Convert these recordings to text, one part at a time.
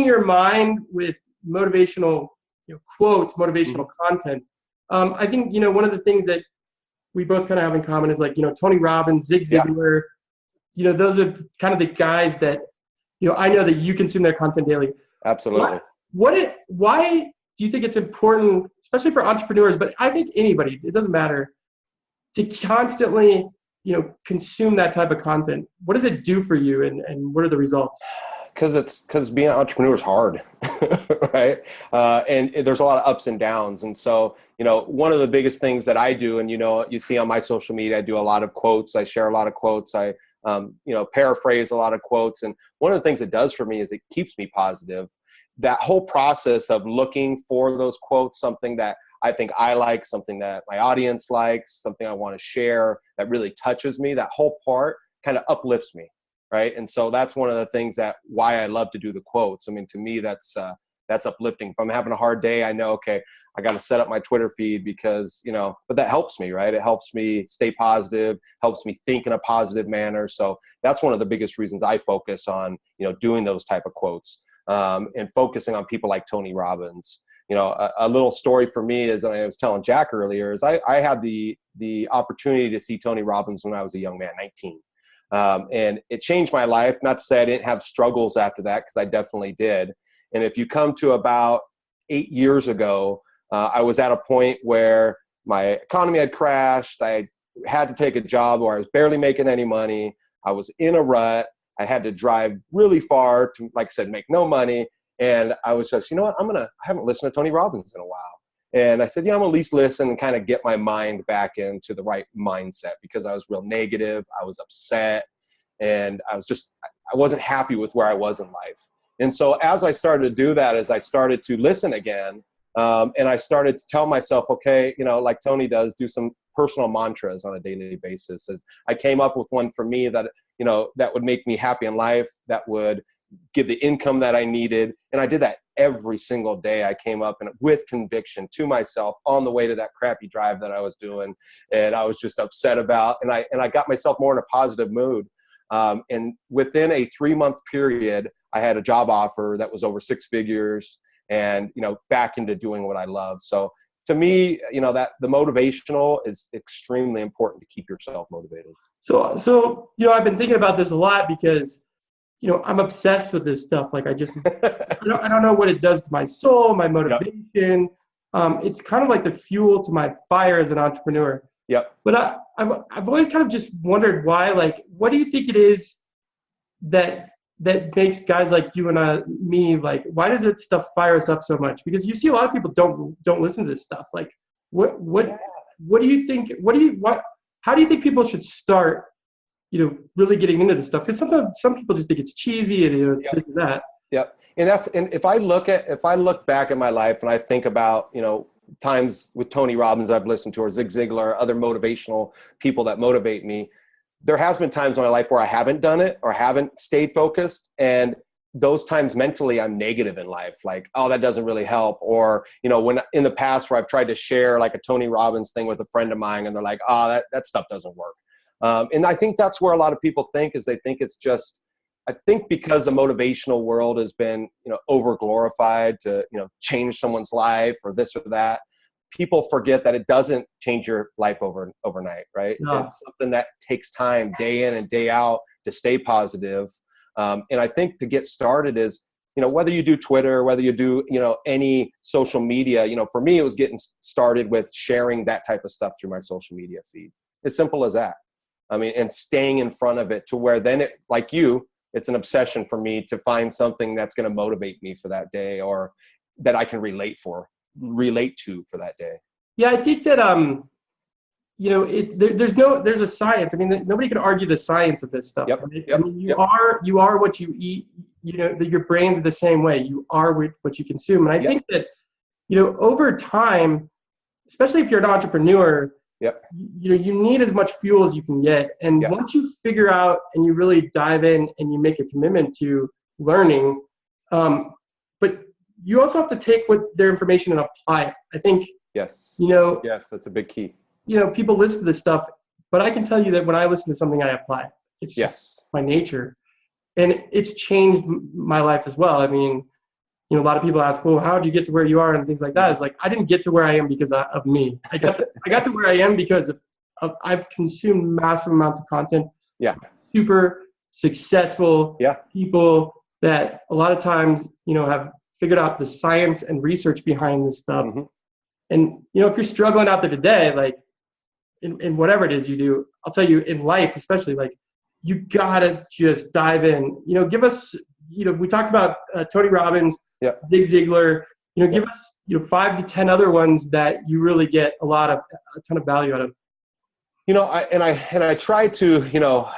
training your mind with motivational quotes, motivational content. I think, one of the things that we both kind of have in common is like, Tony Robbins, Zig Ziglar, those are kind of the guys that, I know that you consume their content daily. Absolutely. Why do you think it's important, especially for entrepreneurs, but I think anybody, it doesn't matter, to constantly, consume that type of content? What does it do for you, and what are the results? Because being an entrepreneur is hard, right? And there's a lot of ups and downs. And so, one of the biggest things that I do, and, you see on my social media, I do a lot of quotes. I share a lot of quotes. I, paraphrase a lot of quotes. And one of the things it does for me is it keeps me positive. That whole process of looking for those quotes, something that I think I like, something that my audience likes, something I want to share that really touches me, that whole part kind of uplifts me. Right. And so that's one of the things why I love to do the quotes. I mean, to me, that's uplifting. If I'm having a hard day, I know, okay, I got to set up my Twitter feed because, but that helps me, right? It helps me stay positive, helps me think in a positive manner. So that's one of the biggest reasons I focus on, doing those type of quotes, and focusing on people like Tony Robbins. A little story for me is, I was telling Jack earlier, is I had the opportunity to see Tony Robbins when I was a young man, 19. And it changed my life. Not to say I didn't have struggles after that, because I definitely did. And if you come to about 8 years ago, I was at a point where my economy had crashed. I had to take a job where I was barely making any money. I was in a rut. I had to drive really far to, like I said, make no money. And I was just, I haven't listened to Tony Robbins in a while. And I said, I'm gonna at least listen and kind of get my mind back into the right mindset, because I was real negative. I was upset, and I wasn't happy with where I was in life. And so as I started to do that, as I started to listen again, and I started to tell myself, okay, like Tony does, do some personal mantras on a daily basis. As I came up with one for me that, that would make me happy in life, that would give the income that I needed. And I did that every single day. I came up and with conviction to myself on the way to that crappy drive that I was doing, and I was just upset about, and I got myself more in a positive mood. And within a 3-month period, I had a job offer that was over 6 figures, and, back into doing what I love. So to me, that the motivational is extremely important to keep yourself motivated. So, I've been thinking about this a lot because, I'm obsessed with this stuff. Like I don't know what it does to my soul, my motivation. Yep. It's kind of like the fuel to my fire as an entrepreneur. Yep. But I've always kind of just wondered why, like, what do you think it is that makes guys like you and me, like, why does it stuff fire us up so much? Because you see a lot of people don't listen to this stuff. Like, what do you think? How do you think people should start, really getting into this stuff? Because sometimes some people just think it's cheesy and it's this and that. Yep. And if I look back at my life and I think about, times with Tony Robbins I've listened to, or Zig Ziglar, other motivational people that motivate me, there has been times in my life where I haven't done it or haven't stayed focused. And those times mentally I'm negative in life, like, oh, that doesn't really help. Or, when in the past where I've tried to share like a Tony Robbins thing with a friend of mine and they're like, oh, that stuff doesn't work. And I think that's where a lot of people think, is they think it's just, I think because the motivational world has been, over glorified to, change someone's life or this or that, people forget that it doesn't change your life overnight, right? No. It's something that takes time, day in and day out, to stay positive. And I think to get started is, whether you do Twitter, whether you do, any social media, for me, it was getting started with sharing that type of stuff through my social media feed. It's simple as that. I mean, and staying in front of it to where then it, like you, it's an obsession for me to find something that's going to motivate me for that day, or that I can relate to for that day. Yeah, I think that there's a science. I mean, nobody can argue the science of this stuff. Yep. Right? I mean, you are what you eat. Your brain's the same way. You are what you consume. And I think that over time, especially if you're an entrepreneur, you need as much fuel as you can get. And once you figure out and you really dive in and you make a commitment to learning, but you also have to take their information and apply it. I think, yes, that's a big key. People listen to this stuff, but I can tell you that when I listen to something, I apply. It's just my nature. And it's changed my life as well. I mean, a lot of people ask, well, how did you get to where you are and things like that. It's like, I didn't get to where I am because of me. I got to where I am because I've consumed massive amounts of content. Yeah. Super successful people that a lot of times, have figured out the science and research behind this stuff. Mm-hmm. And, if you're struggling out there today, like in whatever it is you do, I'll tell you in life, especially, like, you gotta just dive in, give us, we talked about Tony Robbins, Zig Ziglar, give us, 5 to 10 other ones that you really get a ton of value out of. I try to,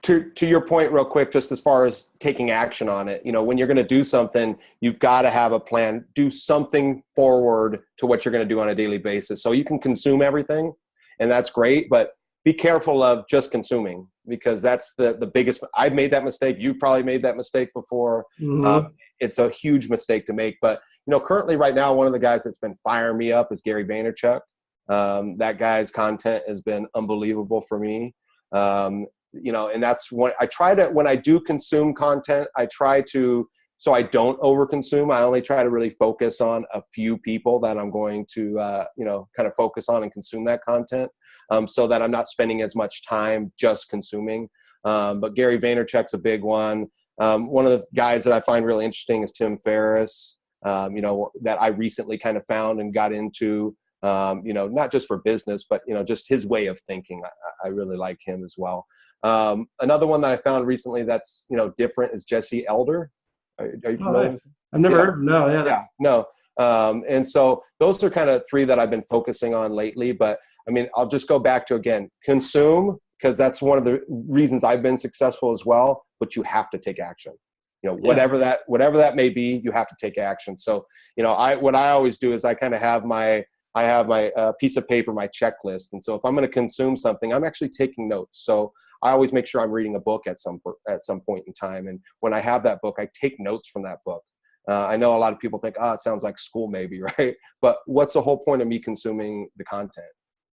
to your point real quick, just as far as taking action on it, when you're going to do something, you've got to have a plan, do something forward to what you're going to do on a daily basis. So you can consume everything, and that's great, but be careful of just consuming, because that's the biggest. I've made that mistake. You've probably made that mistake before. Mm-hmm. It's a huge mistake to make. But, currently right now, one of the guys that's been firing me up is Gary Vaynerchuk. That guy's content has been unbelievable for me. And that's when when I do consume content, I try to, so I don't overconsume. I only try to really focus on a few people that I'm going to, kind of focus on and consume that content. So that I'm not spending as much time just consuming. But Gary Vaynerchuk's a big one. One of the guys that I find really interesting is Tim Ferriss, that I recently kind of found and got into, not just for business, but, just his way of thinking. I really like him as well. Another one that I found recently that's, different is Jesse Elder. Are you familiar? Nice. I've never heard of him. No. Yeah. No. And so those are kind of 3 that I've been focusing on lately. But I mean, I'll just go back to, again, consume, because that's one of the reasons I've been successful as well. But you have to take action. Whatever that may be, you have to take action. So, what I always do is I kind of have my piece of paper, my checklist. And so if I'm going to consume something, I'm actually taking notes. So I always make sure I'm reading a book at some point in time. And when I have that book, I take notes from that book. I know a lot of people think, it sounds like school maybe, right? But what's the whole point of me consuming the content?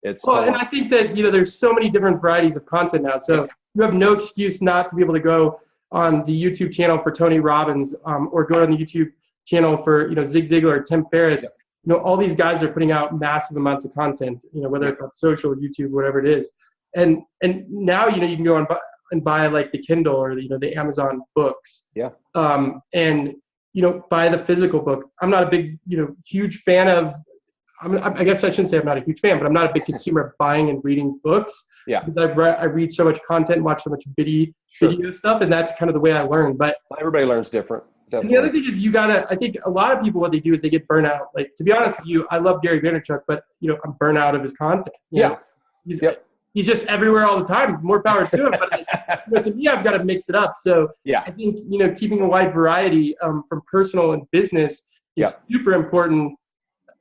And I think that, there's so many different varieties of content now. So you have no excuse not to be able to go on the YouTube channel for Tony Robbins, or go on the YouTube channel for, Zig Ziglar or Tim Ferriss. All these guys are putting out massive amounts of content, whether it's on social, YouTube, whatever it is. And now, you can go on and buy like the Kindle or the Amazon books. And, buy the physical book. I'm not a big, huge fan of, I guess I shouldn't say I'm not a huge fan, but I'm not a big consumer of buying and reading books. Because I read so much content, watch so much video stuff, and that's kind of the way I learn. But everybody learns different. And the other thing is I think a lot of people, what they do is they get burnt out. Like, to be honest with you, I love Gary Vaynerchuk, but, I'm burnt out of his content. He's just everywhere all the time. More power to him. But to me, I've got to mix it up. So I think, keeping a wide variety from personal and business is super important,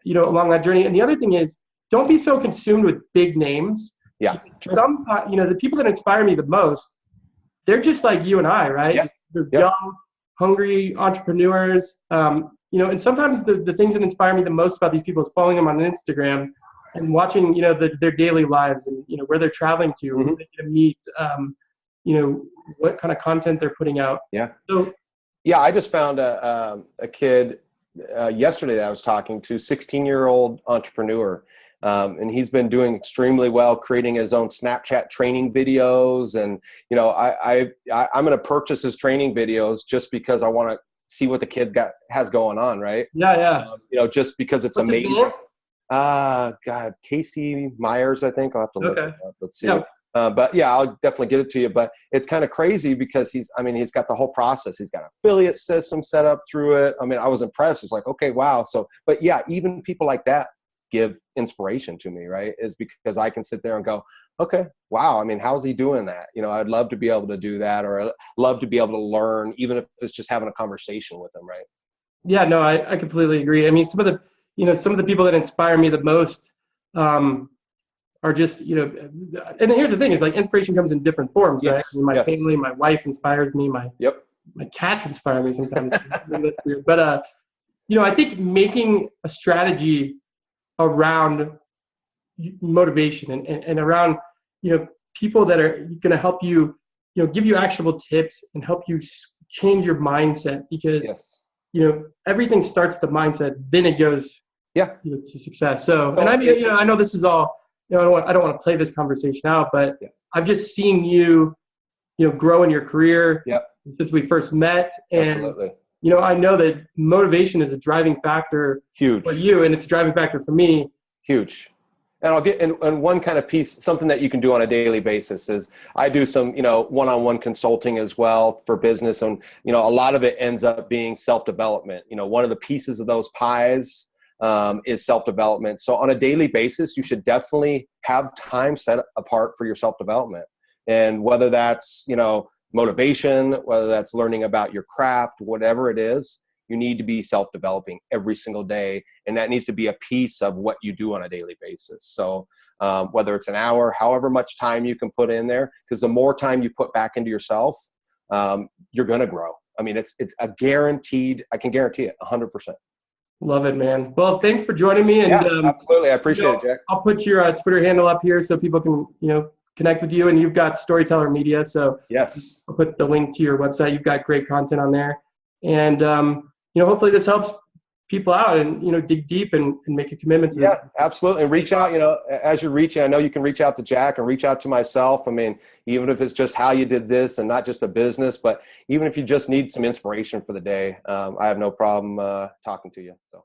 along that journey. And the other thing is, don't be so consumed with big names. The people that inspire me the most, they're just like you and I, right? They're young, hungry entrepreneurs. And sometimes the things that inspire me the most about these people is following them on Instagram and watching, their daily lives and, where they're traveling to, who they get to meet, what kind of content they're putting out. So, I just found a kid yesterday that I was talking to, 16-year-old entrepreneur. And he's been doing extremely well, creating his own Snapchat training videos. And, I'm going to purchase his training videos just because I want to see what the kid has going on. Right. Just because it's amazing. God, Casey Myers, I think. I'll have to look it up. Let's see. But I'll definitely get it to you. But it's kind of crazy because he's got the whole process. He's got an affiliate system set up through it. I was impressed. It's like, okay, wow. So, but even people like that give inspiration to me, right? Is because I can sit there and go, okay, wow. How's he doing that? I'd love to be able to do that, or I'd love to be able to learn, even if it's just having a conversation with him, right? Yeah, no, I completely agree. Some of the people that inspire me the most are just, and here's the thing is, like, inspiration comes in different forms, right? My family, my wife inspires me. My cats inspire me sometimes. That's weird. But, I think making a strategy around motivation and around, people that are going to help you, give you actionable tips and help you change your mindset, because everything starts with the mindset, then it goes to success. So and I know this is all, I don't want to play this conversation out, but I've just seen you grow in your career since we first met. And absolutely. I know that motivation is a driving factor for you, and it's a driving factor for me. Huge. And I'll get and one kind of piece, something that you can do on a daily basis is I do some, one-on-one consulting as well for business. And, a lot of it ends up being self-development. One of the pieces of those pies is self-development. So on a daily basis, you should definitely have time set apart for your self-development. And whether that's, motivation, whether that's learning about your craft, whatever it is, you need to be self-developing every single day. And that needs to be a piece of what you do on a daily basis. So whether it's an hour, however much time you can put in there, because the more time you put back into yourself, you're going to grow. I mean, it's a guaranteed, I can guarantee it 100%. Love it, man. Well, thanks for joining me. And absolutely. I appreciate it, Jack. I'll put your Twitter handle up here so people can, connect with you. And you've got Storyteller Media. So yes, I'll put the link to your website. You've got great content on there. And, hopefully this helps people out and, dig deep and make a commitment to this. Yeah, absolutely. And reach out, as you're reaching, I know you can reach out to Jack and reach out to myself. I mean, even if it's just how you did this and not just a business, but even if you just need some inspiration for the day, I have no problem talking to you. So.